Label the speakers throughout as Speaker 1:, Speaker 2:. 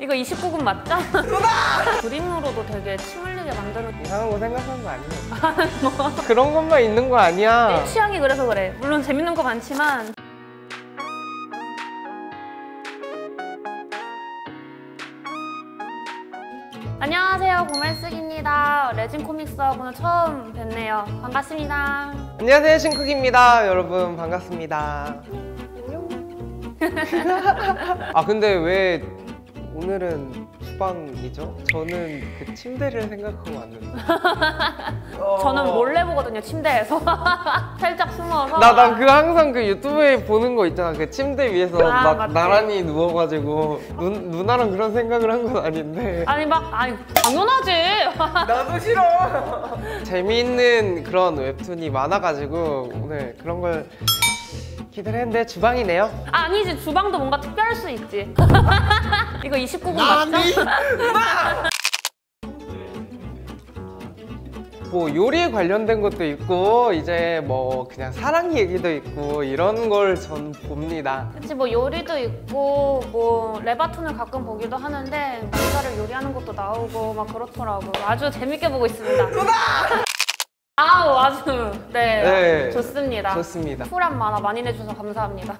Speaker 1: 이거 29금 맞죠? 그림으로도 되게 침 흘리게 만드는.
Speaker 2: 이상한 거 생각한 거 아니야? 그런 것만 있는 거 아니야?
Speaker 1: 내 취향이 그래서 그래. 물론 재밌는 거 많지만. 안녕하세요, 고말쓰기입니다. 레진 코믹스하고는 처음 뵙네요. 반갑습니다.
Speaker 2: 안녕하세요, 신쿡입니다. 여러분 반갑습니다. 아 근데 왜 오늘은 주방이죠? 저는 그 침대를 생각하고 왔는데.
Speaker 1: 저는 몰래 보거든요, 침대에서. 살짝 숨어서.
Speaker 2: 나 그 항상 그 유튜브에 보는 거 있잖아. 그 침대 위에서 막
Speaker 1: 맞지.
Speaker 2: 나란히 누워가지고 누나랑 그런 생각을 한 건 아닌데.
Speaker 1: 아니 당연하지.
Speaker 2: 나도 싫어. 재미있는 그런 웹툰이 많아가지고 오늘 그런 걸 기대를 했는데 주방이네요.
Speaker 1: 아니지, 주방도 뭔가 특별할 수 있지. 이거 29금 맞죠?
Speaker 2: 뭐 요리에 관련된 것도 있고 이제 뭐 그냥 사랑 얘기도 있고 이런 걸 전 봅니다.
Speaker 1: 그치, 뭐 요리도 있고 뭐 레바톤을 가끔 보기도 하는데 뭔가를 요리하는 것도 나오고 막 그렇더라고. 아주 재밌게 보고 있습니다. 아우, 아주 네, 좋습니다.
Speaker 2: 좋습니다.
Speaker 1: 쿨한 만화 많이 내주셔서 감사합니다.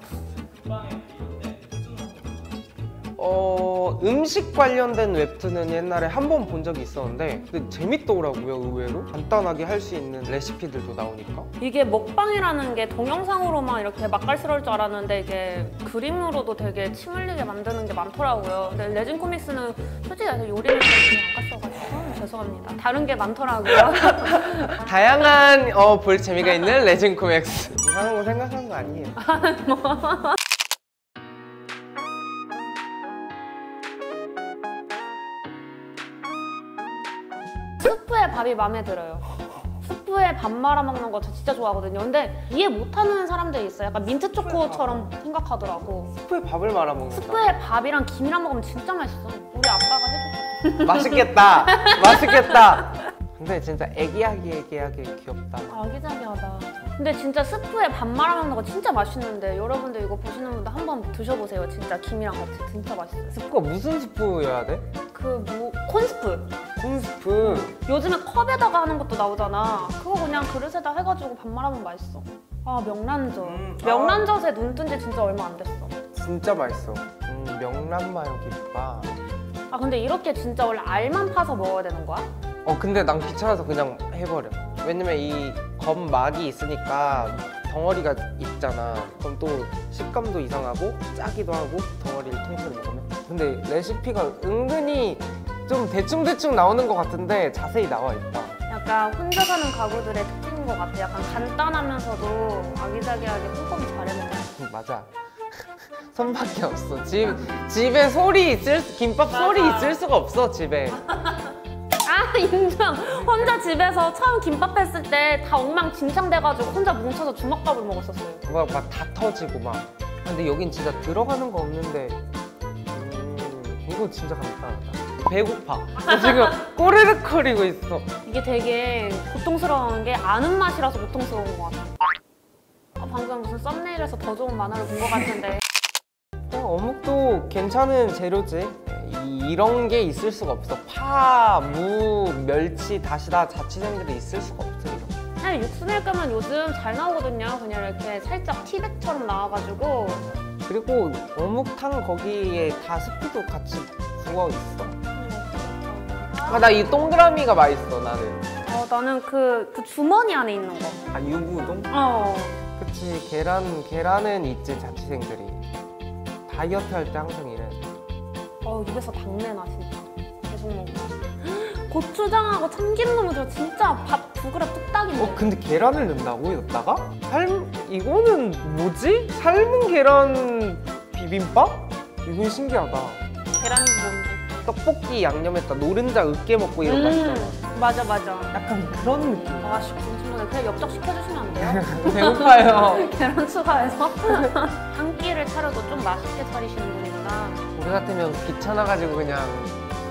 Speaker 2: 음식 관련된 웹툰은 옛날에 한 번 본 적이 있었는데 근데 재밌더라고요. 의외로 간단하게 할 수 있는 레시피들도 나오니까.
Speaker 1: 이게 먹방이라는 게 동영상으로만 이렇게 맛깔스러울 줄 알았는데 이게 그림으로도 되게 침 흘리게 만드는 게 많더라고요. 근데 레진 코믹스는 솔직히 요리를 잘 안 갔어가지고 죄송합니다. 다른 게 많더라고요.
Speaker 2: 다양한 볼 재미가 있는 레진 코믹스. 이상한 거 생각한 거 아니에요.
Speaker 1: 스프에 밥이 마음에 들어요. 스프에 밥 말아 먹는 거 저 진짜 좋아하거든요. 근데 이해 못하는 사람들이 있어요. 약간 민트 초코처럼 생각하더라고.
Speaker 2: 스프에 밥을 말아 먹는다.
Speaker 1: 스프에 밥이랑 김이랑 먹으면 진짜 맛있어. 우리 아빠가 해줬어.
Speaker 2: 맛있겠다. 맛있겠다. 근데 진짜 애기하게 귀엽다.
Speaker 1: 아기자기하다. 근데 진짜 스프에 밥 말아 먹는 거 진짜 맛있는데 여러분들 이거 보시는 분들 한번 드셔보세요. 진짜 김이랑 같이 진짜 맛있어요.
Speaker 2: 스프가 무슨 스프여야 돼?
Speaker 1: 콘스프.
Speaker 2: 콘스프.
Speaker 1: 요즘에 컵에다가 하는 것도 나오잖아. 그거 그냥 그릇에다 해가지고 밥 말아먹으면 맛있어. 아, 명란젓. 명란젓에 눈 뜬 지 진짜 얼마 안 됐어.
Speaker 2: 진짜 맛있어. 명란마요 김밥.
Speaker 1: 아, 근데 이렇게 진짜 원래 알만 파서 먹어야 되는 거야?
Speaker 2: 근데 난 귀찮아서 그냥 해버려. 왜냐면 이 겉막이 있으니까 덩어리가 있잖아. 그럼 또 식감도 이상하고 짜기도 하고 덩어리를 통째로 먹으면. 근데 레시피가 은근히 좀 대충 나오는 것 같은데 자세히 나와 있다.
Speaker 1: 약간 혼자 사는 가구들의 특징인 것 같아. 약간 간단하면서도 아기자기하게 꼼꼼히 잘해먹는.
Speaker 2: 맞아. 손밖에 없어. 집에 김밥
Speaker 1: 맞아.
Speaker 2: 소리 있을 수가 없어, 집에.
Speaker 1: 아, 인정. 혼자 집에서 처음 김밥 했을 때 다 엉망진창 돼가지고 혼자 뭉쳐서 주먹밥을 먹었었어요.
Speaker 2: 막 다 터지고 막. 근데 여긴 진짜 들어가는 거 없는데 이거 진짜 간단하다. 배고파. 나 지금 꼬르륵거리고 있어.
Speaker 1: 이게 되게 고통스러운 게 아는 맛이라서 고통스러운 것 같아. 방금 무슨 썸네일에서 더 좋은 만화를 본 것 같은데.
Speaker 2: 어묵도 괜찮은 재료지. 이런 게 있을 수가 없어. 파, 무, 멸치, 다시다 자취생들이 있을 수가 없어. 이런.
Speaker 1: 사실 육수낼 거면 요즘 잘 나오거든요. 그냥 이렇게 살짝 티백처럼 나와가지고.
Speaker 2: 그리고 어묵탕 거기에 다 스프도 같이 부어 있어. 나 이 동그라미가 맛있어, 나는.
Speaker 1: 나는 그 주머니 안에 있는 거.
Speaker 2: 아, 유부우동? 그치, 계란은 있지, 자취생들이. 다이어트 할 때 항상 이래.
Speaker 1: 입에서 당내나 진짜. 계속 먹어. 고추장하고 참기름 넣으면 저 진짜 밥 두 그릇 뚝딱인데.
Speaker 2: 근데 계란을 넣는다고, 여기다가? 이거는 뭐지? 삶은 계란 비빔밥? 이건 신기하다.
Speaker 1: 계란이 뭔지.
Speaker 2: 떡볶이 양념했다 노른자 으깨 먹고 이런 거 있잖아.
Speaker 1: 맞아.
Speaker 2: 약간 그런 느낌.
Speaker 1: 아씨, 궁금해. 그냥 엽떡 시켜주시면 안 돼요?
Speaker 2: 배고파요.
Speaker 1: 계란 추가해서? 한 끼를 차려도 좀 맛있게 차리시는 분이구나.
Speaker 2: 우리 같으면 귀찮아가지고 그냥.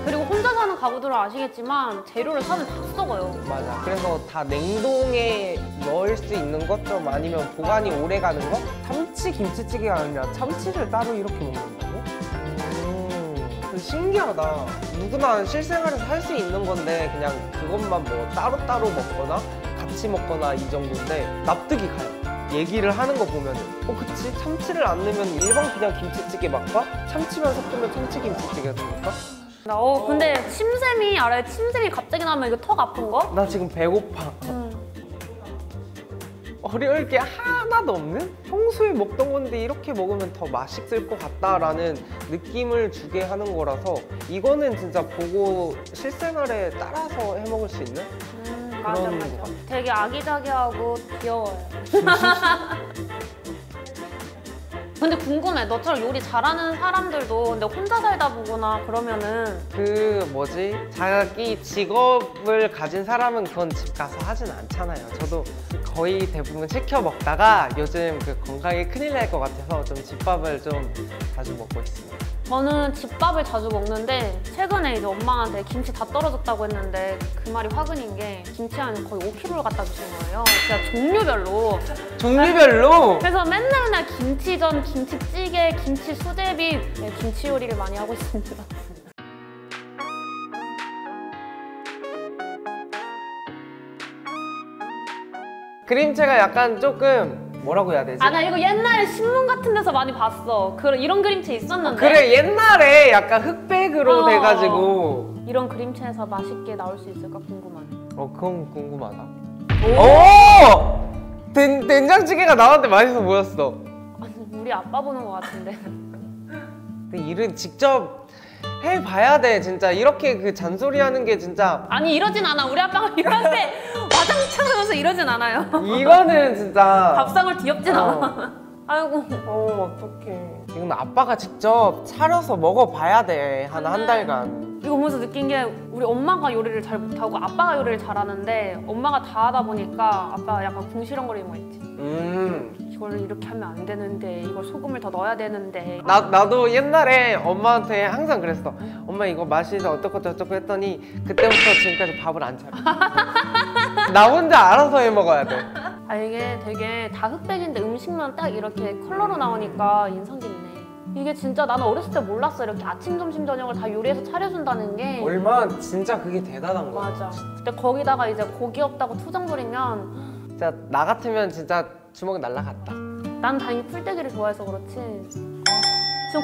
Speaker 1: 그리고 혼자 사는 가구들은 아시겠지만 재료를 사면 다 썩어요.
Speaker 2: 맞아. 그래서 다 냉동에 넣을 수 있는 것 좀 아니면 보관이 오래 가는 거? 참치 김치찌개가 아니라 참치를 따로 이렇게 먹는다고? 신기하다. 누구나 실생활에서 할 수 있는 건데 그냥 그것만 뭐 따로따로 먹거나 같이 먹거나 이 정도인데 납득이 가요. 얘기를 하는 거 보면은 그치? 참치를 안 넣으면 일반 그냥 김치찌개 맛과 참치만 섞으면 참치김치찌개가 됩니까?
Speaker 1: 근데 침샘이 알아요? 침샘이 갑자기 나면 이거 턱 아픈 거?
Speaker 2: 나 지금 배고파. 어려울 게 하나도 없는? 평소에 먹던 건데 이렇게 먹으면 더 맛있을 것 같다라는 느낌을 주게 하는 거라서 이거는 진짜 보고 실생활에 따라서 해 먹을 수 있는
Speaker 1: 맞아,
Speaker 2: 그런
Speaker 1: 맞아.
Speaker 2: 것 같아.
Speaker 1: 되게 아기자기하고 귀여워요. 근데 궁금해. 너처럼 요리 잘하는 사람들도 근데 혼자 살다 보거나 그러면은
Speaker 2: 자기 직업을 가진 사람은 그건 집 가서 하진 않잖아요. 저도 거의 대부분 시켜 먹다가 요즘 그 건강에 큰일 날 것 같아서 좀 집밥을 좀 자주 먹고 있습니다.
Speaker 1: 저는 집밥을 자주 먹는데 최근에 이제 엄마한테 김치 다 떨어졌다고 했는데 그 말이 화근인 게 김치 한 거의 5kg를 갖다 주신 거예요. 진짜 종류별로.
Speaker 2: 종류별로?
Speaker 1: 그래서 맨날 김치전, 김치찌개, 김치 수제비, 김치 요리를 많이 하고 있습니다.
Speaker 2: 그림체가 약간 조금 뭐라고 해야 되지?
Speaker 1: 나 이거 옛날에 신문 같은 데서 많이 봤어. 이런 그림체 있었는데.
Speaker 2: 그래, 옛날에 약간 흑백으로 돼가지고
Speaker 1: 이런 그림체에서 맛있게 나올 수 있을까 궁금하네.
Speaker 2: 그건 궁금하다. 오! 된장찌개가 나왔는데 맛있어 보였어.
Speaker 1: 아니, 우리 아빠 보는 것 같은데.
Speaker 2: 근데 일은 직접 해봐야 돼. 진짜 이렇게 그 잔소리하는 게 진짜
Speaker 1: 아니 이러진 않아. 우리 아빠가 이렇게 와장창 하면서 이러진 않아요.
Speaker 2: 이거는 진짜
Speaker 1: 밥상을 뒤엎진 않아. 아이고.
Speaker 2: 어떡해. 이건 아빠가 직접 차려서 먹어봐야 돼. 한 달간.
Speaker 1: 이거 보면서 느낀 게 우리 엄마가 요리를 잘 못하고 아빠가 요리를 잘하는데 엄마가 다 하다 보니까 아빠가 약간 궁시렁거리는 거 있지. 이걸 이렇게 하면 안 되는데 이걸 소금을 더 넣어야 되는데.
Speaker 2: 나도 옛날에 엄마한테 항상 그랬어. 엄마 이거 맛이 어떻고 저쩌고 했더니 그때부터 지금까지 밥을 안 차려. 나 혼자 알아서 해 먹어야 돼.
Speaker 1: 이게 되게 다 흑백인데 음식만 딱 이렇게 컬러로 나오니까 인상 깊네. 이게 진짜 나는 어렸을 때 몰랐어. 이렇게 아침, 점심, 저녁을 다 요리해서 차려준다는 게.
Speaker 2: 얼마 진짜 그게 대단한 거야.
Speaker 1: 맞아. 근데 거기다가 이제 고기 없다고 투정 부리면
Speaker 2: 진짜 나 같으면 진짜 주먹 날라갔다.
Speaker 1: 난 다행히 풀떼기를 좋아해서 그렇지. 지금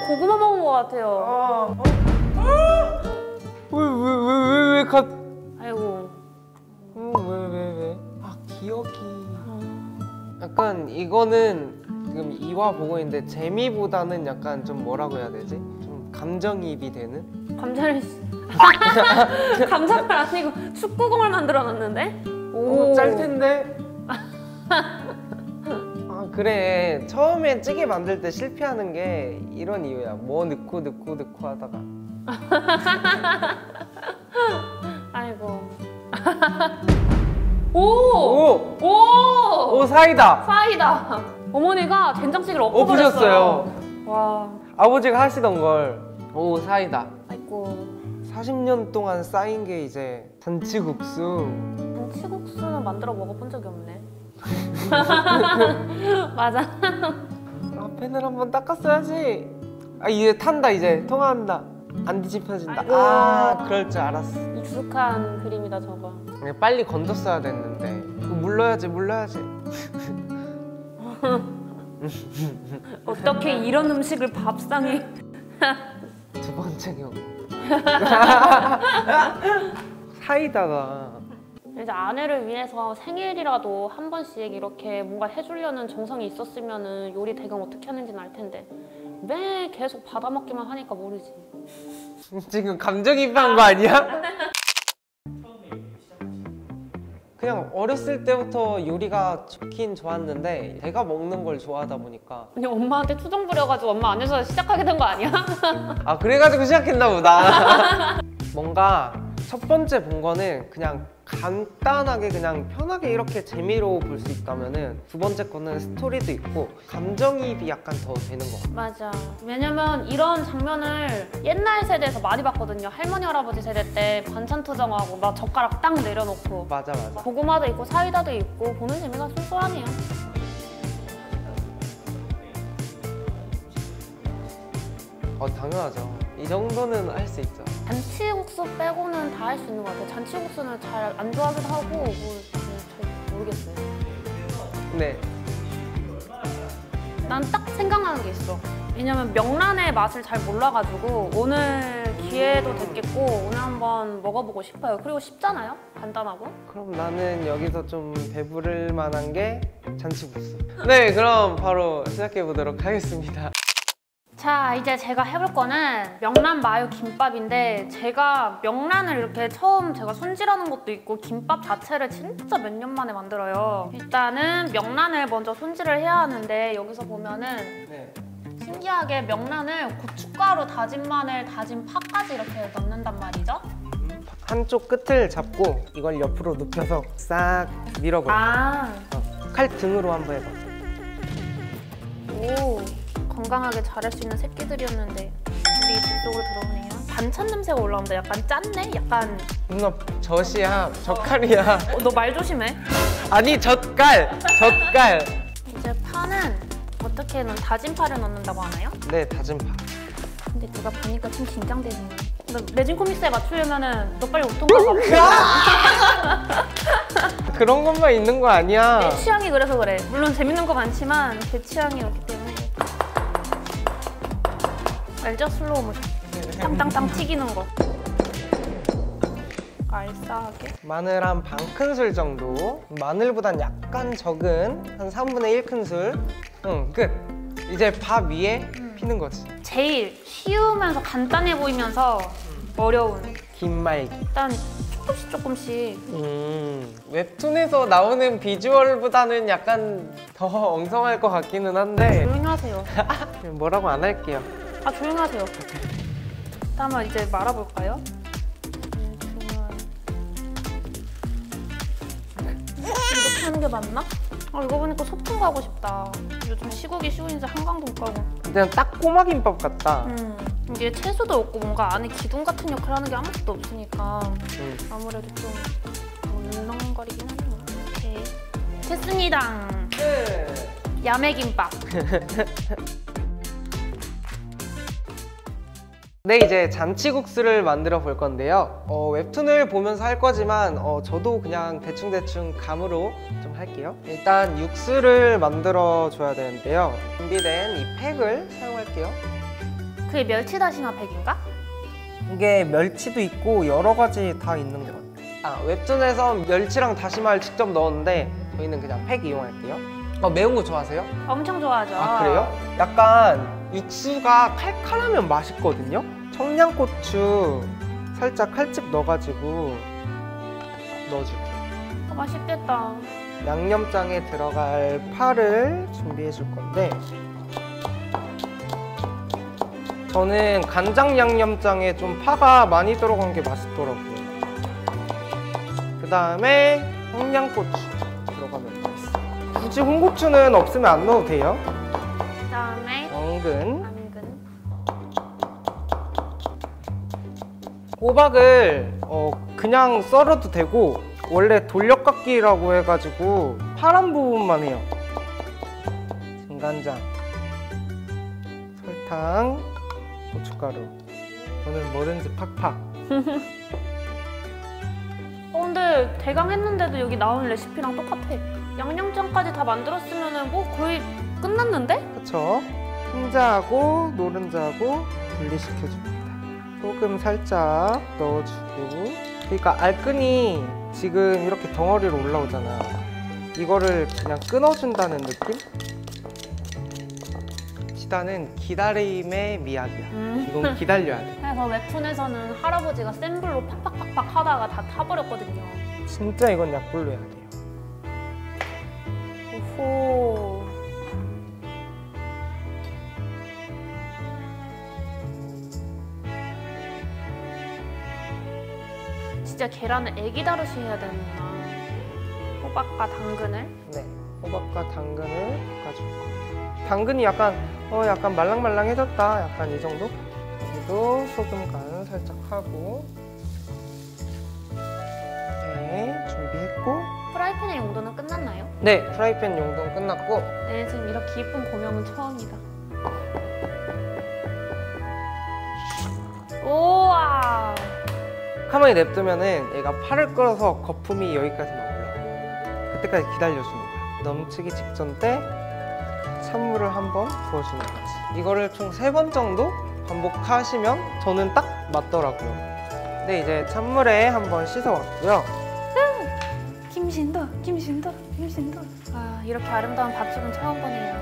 Speaker 1: 고구마 먹은 것 같아요.
Speaker 2: 왜
Speaker 1: 아이고.
Speaker 2: 왜? 기억이. 약간 이거는 지금 이화 보고 있는데 재미보다는 약간 좀 뭐라고 해야 되지? 좀 감정이입이 되는?
Speaker 1: 감자를 감자를 아니고 축구공을 만들어 놨는데?
Speaker 2: 짤 텐데. 그래. 처음에 찌개 만들 때 실패하는 게 이런 이유야. 뭐 넣고 하다가.
Speaker 1: 아이고. 오,
Speaker 2: 사이다.
Speaker 1: 사이다. 어머니가 된장찌개를
Speaker 2: 엎으셨어요.
Speaker 1: 와.
Speaker 2: 아버지가 하시던 걸. 사이다.
Speaker 1: 아이고.
Speaker 2: 40년 동안 쌓인 게 이제 잔치국수.
Speaker 1: 잔치국수는 만들어 먹어본 적이 없네. 맞아.
Speaker 2: 펜을 한번 닦았어야지. 이제 탄다. 이제 통화한다. 안 뒤집혀진다.
Speaker 1: 아이고.
Speaker 2: 그럴 줄 알았어.
Speaker 1: 익숙한 그림이다 저거.
Speaker 2: 빨리 건졌어야 됐는데. 물러야지.
Speaker 1: 어떻게 이런 음식을 밥상에.
Speaker 2: 두 번째 경우. 사이다가
Speaker 1: 이제 아내를 위해서 생일이라도 한 번씩 이렇게 뭔가 해주려는 정성이 있었으면은 요리 대강 어떻게 하는지는 알 텐데 매일 계속 받아먹기만 하니까 모르지.
Speaker 2: 지금 감정이입한 거 아니야? 그냥 어렸을 때부터 요리가 좋긴 좋았는데 제가 먹는 걸 좋아하다 보니까
Speaker 1: 그냥 엄마한테 투정 부려가지고 엄마 안에서 시작하게 된 거 아니야?
Speaker 2: 그래가지고 시작했나 보다. 뭔가 첫 번째 본 거는 그냥 간단하게 그냥 편하게 이렇게 재미로 볼 수 있다면은 두 번째 거는 스토리도 있고 감정이입이 약간 더 되는 것 같아요.
Speaker 1: 맞아. 왜냐면 이런 장면을 옛날 세대에서 많이 봤거든요. 할머니 할아버지 세대 때 반찬 투정하고 막 젓가락 딱 내려놓고
Speaker 2: 맞아.
Speaker 1: 고구마도 있고 사이다도 있고 보는 재미가 쏠쏠하네요.
Speaker 2: 당연하죠. 이 정도는 할 수 있죠.
Speaker 1: 잔치국수 빼고는 다 할 수 있는 것 같아요. 잔치국수는 잘 안 좋아하기도 하고 뭐 잘 모르겠어요.
Speaker 2: 네.
Speaker 1: 난 딱 생각나는 게 있어. 왜냐면 명란의 맛을 잘 몰라가지고 오늘 기회도 됐겠고 오늘 한번 먹어보고 싶어요. 그리고 쉽잖아요? 간단하고.
Speaker 2: 그럼 나는 여기서 좀 배부를 만한 게 잔치국수. 네, 그럼 바로 시작해 보도록 하겠습니다.
Speaker 1: 자, 이제 제가 해볼 거는 명란 마요 김밥인데 제가 명란을 이렇게 처음 제가 손질하는 것도 있고 김밥 자체를 진짜 몇 년 만에 만들어요. 일단은 명란을 먼저 손질을 해야 하는데 여기서 보면은
Speaker 2: 네.
Speaker 1: 신기하게 명란을 고춧가루, 다진 마늘, 다진 파까지 이렇게 넣는단 말이죠.
Speaker 2: 한쪽 끝을 잡고 이걸 옆으로 눕혀서 싹 밀어버려.
Speaker 1: 아,
Speaker 2: 칼 등으로 한번 해봐.
Speaker 1: 오, 건강하게 자랄 수 있는 새끼들이었는데 우리 집 속으로 들어오네요. 반찬 냄새가 올라온다. 약간 짠네? 약간
Speaker 2: 누나 젖이야, 젓갈이야.
Speaker 1: 너 말 조심해.
Speaker 2: 아니 젓갈, 젓갈.
Speaker 1: 이제 파는 어떻게는 다진 파를 넣는다고 하나요?
Speaker 2: 네, 다진 파.
Speaker 1: 근데 누가 보니까 좀 긴장되네요. 레진 코믹스에 맞추려면은 너 빨리 옷통 가봐.
Speaker 2: 그런 것만 있는 거 아니야.
Speaker 1: 내 취향이 그래서 그래. 물론 재밌는 거 많지만 제 취향이 그렇기 때문에. 알죠? 슬로우 모션. 땅땅땅 튀기는 거. 알싸하게.
Speaker 2: 마늘 한 반 큰술 정도. 마늘보단 약간 적은 한 3분의 1 큰술. 응, 끝. 이제 밥 위에 피는 거지.
Speaker 1: 제일 쉬우면서 간단해 보이면서 어려운.
Speaker 2: 김말기.
Speaker 1: 일단 조금씩.
Speaker 2: 웹툰에서 나오는 비주얼보다는 약간 더 엉성할 것 같기는 한데
Speaker 1: 조용히 하세요.
Speaker 2: 뭐라고 안 할게요.
Speaker 1: 아, 조용히 하세요. 한번 이제 말아볼까요? 이렇게 하는 게 맞나? 아, 이거 보니까 소풍 가고 싶다. 요즘 시국이 시국인지 한강도 못 가고.
Speaker 2: 그냥 딱 꼬마김밥 같다.
Speaker 1: 이게 채소도 없고 뭔가 안에 기둥 같은 역할을 하는 게 아무것도 없으니까 아무래도 좀 물렁거리긴 하네요. 오케이. 됐습니다. 야매김밥.
Speaker 2: 네, 이제 잔치국수를 만들어 볼 건데요. 웹툰을 보면서 할 거지만 저도 그냥 대충대충 감으로 좀 할게요. 일단 육수를 만들어 줘야 되는데요. 준비된 이 팩을 사용할게요.
Speaker 1: 그게 멸치 다시마 팩인가?
Speaker 2: 이게 멸치도 있고 여러 가지 다 있는 것 같아요. 웹툰에서 멸치랑 다시마를 직접 넣었는데 저희는 그냥 팩 이용할게요. 매운 거 좋아하세요?
Speaker 1: 엄청 좋아하죠.
Speaker 2: 그래요? 약간 육수가 칼칼하면 맛있거든요? 청양고추 살짝 칼집 넣어가지고 넣어줄게요.
Speaker 1: 맛있겠다.
Speaker 2: 양념장에 들어갈 파를 준비해 줄 건데 저는 간장 양념장에 좀 파가 많이 들어간 게 맛있더라고요. 그 다음에 청양고추 들어가면 맛있어요. 굳이 홍고추는 없으면 안 넣어도 돼요.
Speaker 1: 그다음에
Speaker 2: 당근.
Speaker 1: 당근.
Speaker 2: 호박을 그냥 썰어도 되고 원래 돌려깎기라고 해가지고 파란 부분만 해요. 진간장, 설탕, 고춧가루. 저는 뭐든지 팍팍.
Speaker 1: 근데 대강 했는데도 여기 나온 레시피랑 똑같아. 양념장까지 다 만들었으면 뭐 거의 끝났는데?
Speaker 2: 그쵸? 흰자하고 노른자하고 분리시켜줍니다. 소금 살짝 넣어주고 그러니까 알끈이 지금 이렇게 덩어리로 올라오잖아. 이거를 그냥 끊어준다는 느낌? 시다는 기다림의 미학이야. 이건 기다려야 돼.
Speaker 1: 그래서 웹툰에서는 할아버지가 센 불로 팍팍팍팍 하다가 다 타버렸거든요.
Speaker 2: 진짜 이건 약불로 해야 돼요.
Speaker 1: 오호. 진짜 계란을 애기 다루시 해야 되는구나. 호박과 당근을.
Speaker 2: 네, 호박과 당근을 볶아줄 거예요. 당근이 약간 말랑말랑해졌다. 약간 이 정도? 여기도 소금 간 살짝 하고. 네, 준비했고.
Speaker 1: 프라이팬의 용도는 끝났나요?
Speaker 2: 네, 프라이팬 용도는 끝났고.
Speaker 1: 네, 지금 이렇게 이쁜 고명은 처음이다.
Speaker 2: 가만히 냅두면은 얘가 팔을 끌어서 거품이 여기까지만 올라가. 그때까지 기다려주는 거야. 넘치기 직전 때 찬물을 한번 부어주는 거지. 이거를 총 3번 정도 반복하시면 저는 딱 맞더라고요. 근데 이제 찬물에 한번 씻어왔고요.
Speaker 1: 김신도. 아, 이렇게 아름다운 밥집은 처음 보네요.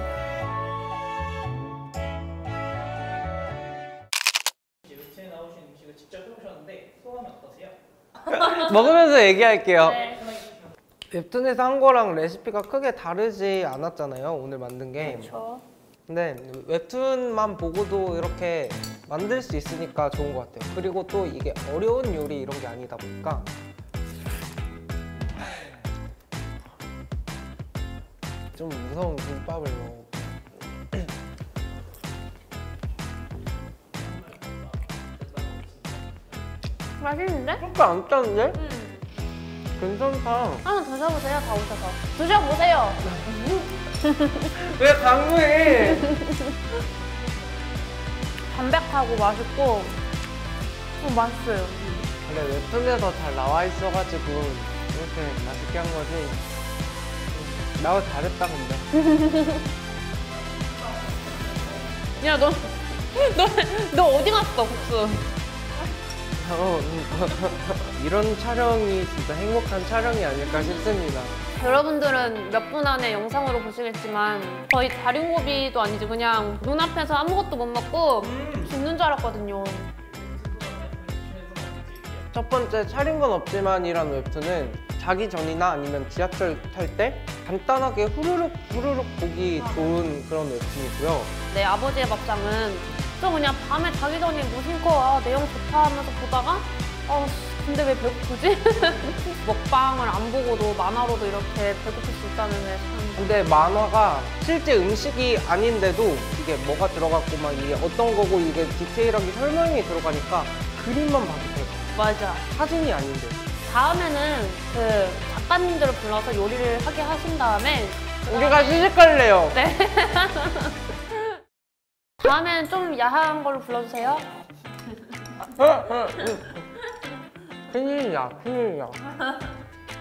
Speaker 3: 웹툰에 나오신 음식을 직접 해보셨는데 소감이 어떠세요?
Speaker 2: 먹으면서 얘기할게요.
Speaker 1: 네.
Speaker 2: 웹툰에서 한 거랑 레시피가 크게 다르지 않았잖아요, 오늘 만든 게.
Speaker 1: 그렇죠.
Speaker 2: 근데 웹툰만 보고도 이렇게 만들 수 있으니까 좋은 것 같아요. 그리고 또 이게 어려운 요리 이런 게 아니다 보니까 좀 무서운 김밥을 먹어.
Speaker 1: 맛있는데?
Speaker 2: 그렇게 안 짜는데?
Speaker 1: 음.
Speaker 2: 괜찮다.
Speaker 1: 한번 드셔보세요, 다 오셔서. 드셔보세요.
Speaker 2: 왜 강요해?
Speaker 1: 담백하고 맛있고 맛있어요.
Speaker 2: 근데 웹툰에서 잘 나와 있어가지고 이렇게 맛있게 한 거지. 나도 잘했다 근데.
Speaker 1: 야, 너 어디 갔어, 국수?
Speaker 2: 이런 촬영이 진짜 행복한 촬영이 아닐까 싶습니다.
Speaker 1: 여러분들은 몇 분 안에 영상으로 보시겠지만 거의 다림고비도 아니지 그냥 눈앞에서 아무것도 못 먹고 죽는 줄 알았거든요.
Speaker 2: 첫 번째 차린 건 없지만이란 웹툰은 자기 전이나 아니면 지하철 탈 때 간단하게 후루룩 보기 좋은 그런 웹툰이고요.
Speaker 1: 내 아버지의 밥상은 또 그냥 밤에 자기 전에 무심코 내용 좋다 하면서 보다가 근데 왜 배고프지? 먹방을 안 보고도 만화로도 이렇게 배고플 수 있다는 게 참...
Speaker 2: 근데 만화가 실제 음식이 아닌데도 이게 뭐가 들어갔고 막 이게 어떤 거고 이게 디테일하게 설명이 들어가니까 그림만 봐도 돼요.
Speaker 1: 맞아.
Speaker 2: 사진이 아닌데.
Speaker 1: 다음에는 그 작가님들을 불러서 요리를 하게 하신 다음에
Speaker 2: 우리가 시집갈래요.
Speaker 1: 네. 다음에는 좀 야한 걸로 불러주세요.
Speaker 2: 큰일이야.